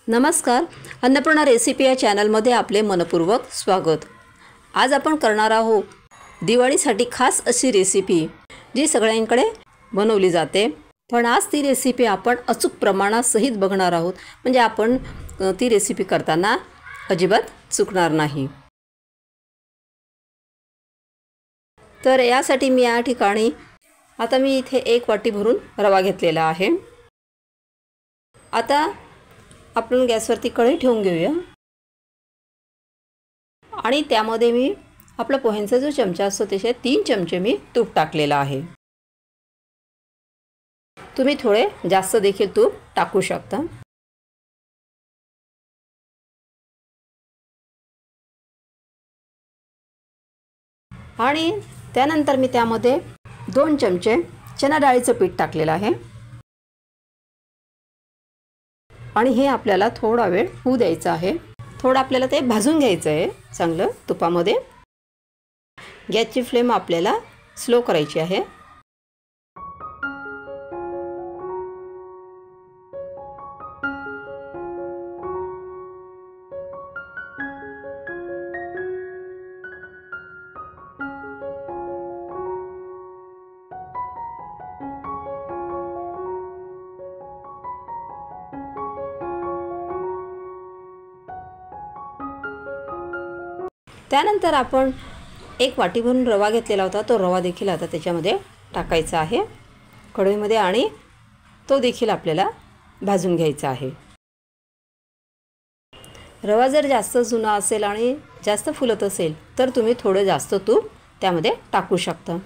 नमस्कार, अन्नपूर्णा रेसिपी या चॅनलमध्ये आपले मनपूर्वक स्वागत। आज आपण करणार आहोत दिवाळीसाठी खास अशी रेसिपी जी सगळ्यांकडे बनवली जाते, पण आज ती रेसिपी आपण अचूक प्रमाणासहित बघणार आहोत, म्हणजे आपण ती रेसिपी करताना अजिबात चुकणार नाही। तर यासाठी मी या ठिकाणी आता मी इथे 1 वाटी भरून रवा घेतलेला आहे। आता आपण गॅसवरती कढई ठेवून घेऊया आणि त्यामध्ये मी आपला पोह्यांचा जो चमचा असतो त्याचे 3 चमचे मी तूप टाकलेला आहे। तुम्ही थोडे जास्त देखील तूप टाकू शकता। आणि त्यानंतर मी त्यामध्ये 2 चमचे चणा डाळीचं पीठ टाकलेलं आहे आणि हे आपल्याला थोडा वेळ होऊ द्यायचं आहे। थोडं आपल्याला ते भाजून घ्यायचं आहे चांगलं तुपामध्ये। गॅसची फ्लेम आपल्याला स्लो करायची आहे। त्यानंतर आपण 1 वाटी भरून रवा घेतलेला होता, तो रवा देखील आता त्याच्यामध्ये टाकायचा आहे कढईमध्ये आणि तो देखील आपल्याला भाजून घ्यायचा आहे। रवा जर जास्त जुना असेल आणि जास्त फुलत असेल तर तुम्ही थोडं जास्त तूप त्यामध्ये टाकू शकता।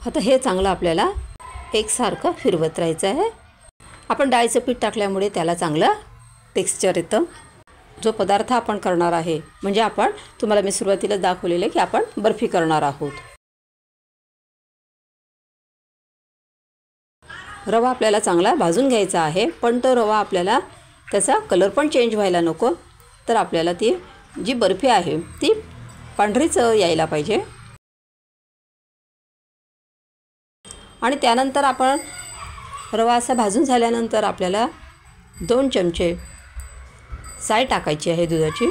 आता हे चांगलं आपल्याला एकसारखं फिरवत राहायचं आहे। आपण डाळीचं पीठ टाकल्यामुळे त्याला चांगलं टेक्स्चर येतं। जो पदार्थ आपण करणार आहे, म्हणजे आपण तुम्हाला मी सुरुवातीला दाखवलेले की आपण बर्फी करणार आहोत। रवा आपल्याला चांगला भाजून घ्यायचा आहे, पण तो रवा आपल्याला त्याचा कलर पण चेंज व्हायला नको, तर आपल्याला ती जी बर्फी आहे ती पांढरीच यायला पाहिजे। आणि त्यानंतर आपण रवा असा भाजून झाल्यानंतर आपल्याला 2 चमचे साय टाकायची आहे दुधाची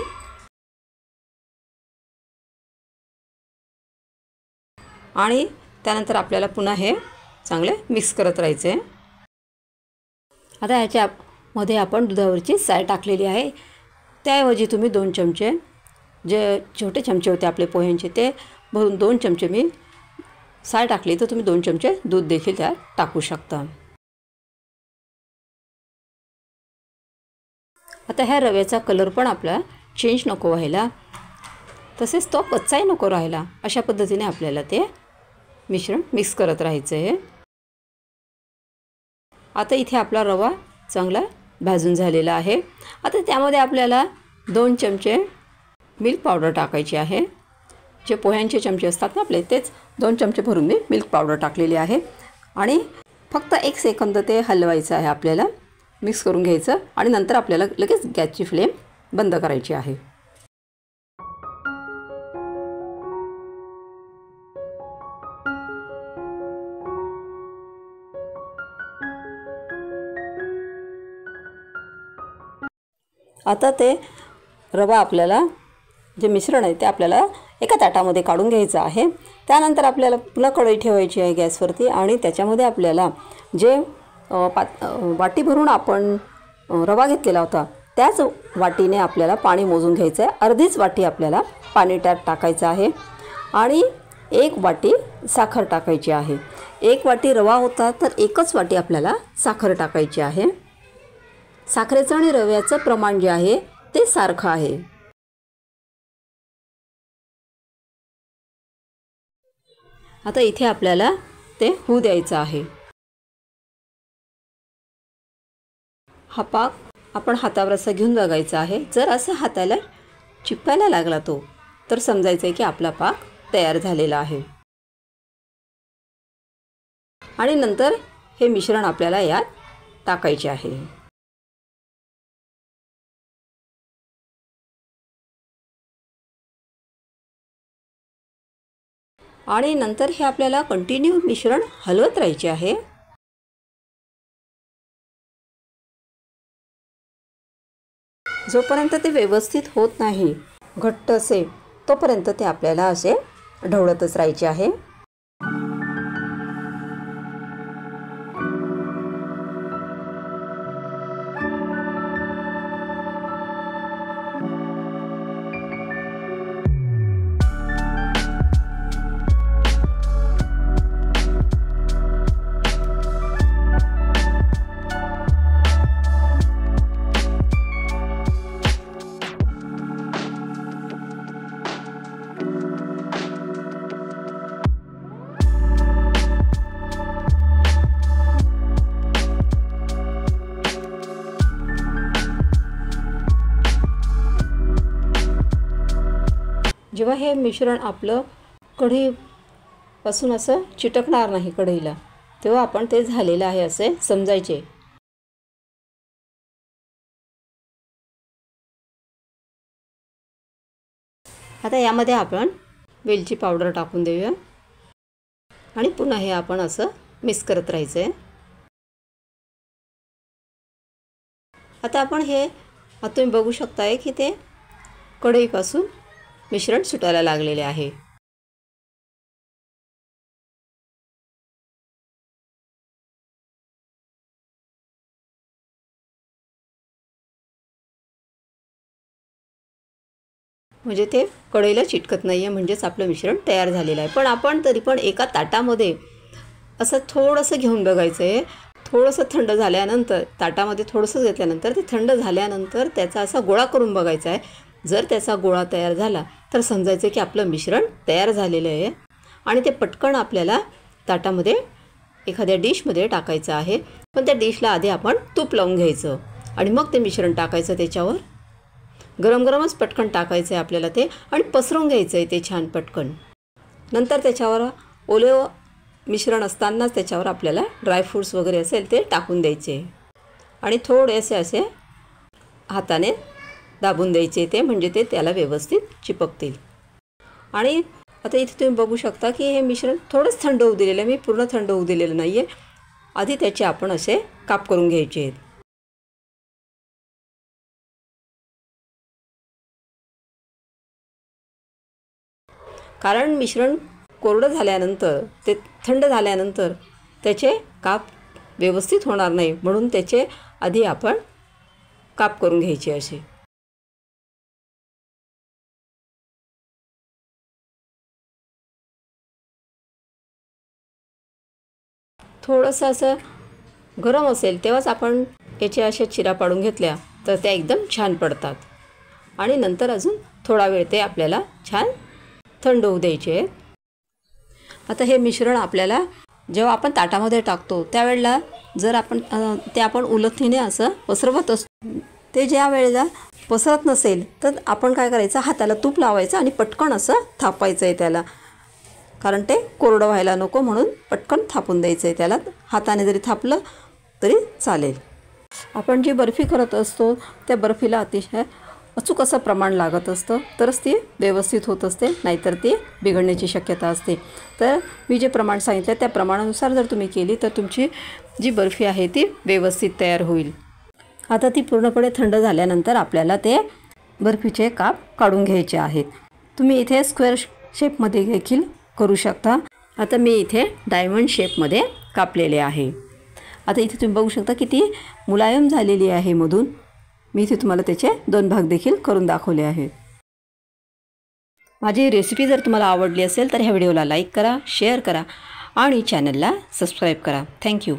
आणि त्यानंतर आपल्याला पुन्हा हे चांगले मिक्स करत राहायचे। आता ह्याच्यामध्ये आपण दुधावरची साय टाकलेली आहे, त्याऐवजी तुम्ही 2 चमचे जे छोटे चमचे होते आपले पोह्यांचे ते भरून 2 चमचे मी साय टाकली, तर तुम्ही 2 चमचे दूध देखील त्यात टाकू शकता। आता ह्या रव्याचा कलर पण आपला चेंज नको व्हायला, तसेच तो कच्चाही नको राहायला, अशा पद्धतीने आपल्याला ते मिश्रण मिक्स करत राहायचं आहे। आता इथे आपला रवा चांगला भाजून झालेला आहे। आता त्यामध्ये आपल्याला 2 चमचे मिल्क पावडर टाकायची आहे। जे पोह्यांचे चमचे असतात ना आपले, तेच 2 चमचे भरून मी मिल्क पावडर टाकलेली आहे आणि फक्त 1 सेकंद ते हलवायचं आहे, आपल्याला मिक्स करून घ्यायचं आणि नंतर आपल्याला लगेच गॅसची फ्लेम बंद करायची आहे। आता ते रवा आपल्याला जे मिश्रण आहे ते आपल्याला एका ताटामध्ये काढून घ्यायचं आहे। त्यानंतर आपल्याला पुन्हा कढई ठेवायची आहे गॅसवरती आणि त्याच्यामध्ये आपल्याला जे वाटी भरून आपण रवा घेतलेला होता त्याच वाटीने आपल्याला पाणी मोजून घ्यायचं आहे। अर्धीच वाटी आपल्याला पाणी त्यात टाकायचं आहे आणि 1 वाटी साखर टाकायची आहे। 1 वाटी रवा होता तर 1च वाटी आपल्याला साखर टाकायची आहे। साखरेचं आणि रव्याचं प्रमाण जे आहे ते सारखं आहे। आता इथे आपल्याला ते होऊ द्यायचं आहे। हा पाक आपण हातावर असा घेऊन बघायचा आहे। जर असं हाताला चिपकायला लागला तो, तर समजायचं आहे की आपला पाक तयार झालेला आहे। आणि नंतर हे मिश्रण आपल्याला यात टाकायचे आहे। आणि नंतर हे आपल्याला कंटिन्यू मिश्रण हलवत राहायचे आहे। जोपर्यंत ते व्यवस्थित होत नाही, घट्ट असेल, तोपर्यंत ते आपल्याला असे ढवळतच राहायचे आहे। जेव्हा हे मिश्रण आपलं कढईपासून असं चिटकणार नाही कढईला, तेव्हा आपण ते झालेलं आहे असे समजायचे। आता यामध्ये आपण वेलची पावडर टाकून देऊया आणि पुन्हा हे आपण असं मिक्स करत राहायचं आहे। आता आपण हे तुम्ही बघू शकताय की ते कढईपासून मिश्रण सुटायला लागलेले आहे। म्हणजे ते कढईला चिटकत नाही आहे, म्हणजेच आपलं मिश्रण तयार झालेलं आहे। पण आपण तरी पण एका ताटामध्ये असं थोडंसं घेऊन बघायचं आहे। थोडंसं थंड झाल्यानंतर ताटामध्ये थोडंसं घेतल्यानंतर ते थंड झाल्यानंतर त्याचा असा गोळा करून बघायचा आहे। जर त्याचा गोळा तयार झाला तर समजायचं की आपलं मिश्रण तयार झालेलं आहे आणि ते पटकन आपल्याला ताटामध्ये एखाद्या डिशमध्ये टाकायचं आहे। पण त्या डिशला आधी आपण तूप लावून घ्यायचं आणि मग ते मिश्रण टाकायचं त्याच्यावर। गरम गरमच पटकन टाकायचं आहे आपल्याला ते आणि पसरवून घ्यायचं आहे ते छान पटकन। नंतर त्याच्यावर ओले मिश्रण असतानाच त्याच्यावर आपल्याला ड्रायफ्रूट्स वगैरे असेल ते टाकून द्यायचे आणि थोडेसे असे हाताने दाबून द्यायचे ते, म्हणजे ते त्याला व्यवस्थित चिपकतील। आणि आता इथे तुम्ही बघू शकता की हे मिश्रण थोडंच थंड होऊ दिलेलं आहे, मी पूर्ण थंड होऊ दिलेलं नाही आहे। आधी त्याचे आपण असे काप करून घ्यायचे आहेत। कारण मिश्रण कोरडं झाल्यानंतर ते थंड झाल्यानंतर त्याचे काप व्यवस्थित होणार नाही, म्हणून त्याचे आधी आपण काप करून घ्यायचे असे। थोडंसं असं गरम असेल तेव्हाच आपण याचे अशा चिरा पाडून घेतल्या तर त्या एकदम छान पडतात। आणि नंतर अजून थोडा वेळ ते आपल्याला छान थंड होऊ द्यायचे आहेत। आता हे मिश्रण आपल्याला जेव्हा आपण ताटामध्ये टाकतो त्यावेळेला जर आपण ते आपण उलथीने असं पसरवत असतो, ते ज्या वेळेला पसरत नसेल तर आपण काय करायचं, हाताला तूप लावायचं आणि पटकन असं थापायचं आहे त्याला, कारण ते कोरडं व्हायला नको म्हणून पटकन थापून द्यायचं आहे त्याला। हाताने जरी थापलं तरी चालेल। आपण जी बर्फी करत असतो त्या बर्फीला अतिशय अचूक असं प्रमाण लागत असतं, तरच ती व्यवस्थित होत असते, नाहीतर ती बिघडण्याची शक्यता असते। तर मी जे प्रमाण सांगितलं त्या प्रमाणानुसार जर तुम्ही केली तर तुमची जी बर्फी आहे ती व्यवस्थित तयार होईल। आता ती पूर्णपणे थंड झाल्यानंतर आपल्याला ते बर्फीचे काप काढून घ्यायचे आहेत। तुम्ही इथे स्क्वेअर शेपमध्ये देखील करू शकता। आता मी इथे डायमंड शेपमध्ये कापलेले आहे। आता इथे तुम्ही बघू शकता किती मुलायम झालेली आहे मधून। मी इथे तुम्हाला त्याचे 2 भाग देखील करून दाखवले आहेत। माझी रेसिपी जर तुम्हाला आवडली असेल तर ह्या व्हिडिओला लाईक करा, शेअर करा आणि चॅनलला सबस्क्राईब करा। थँक्यू।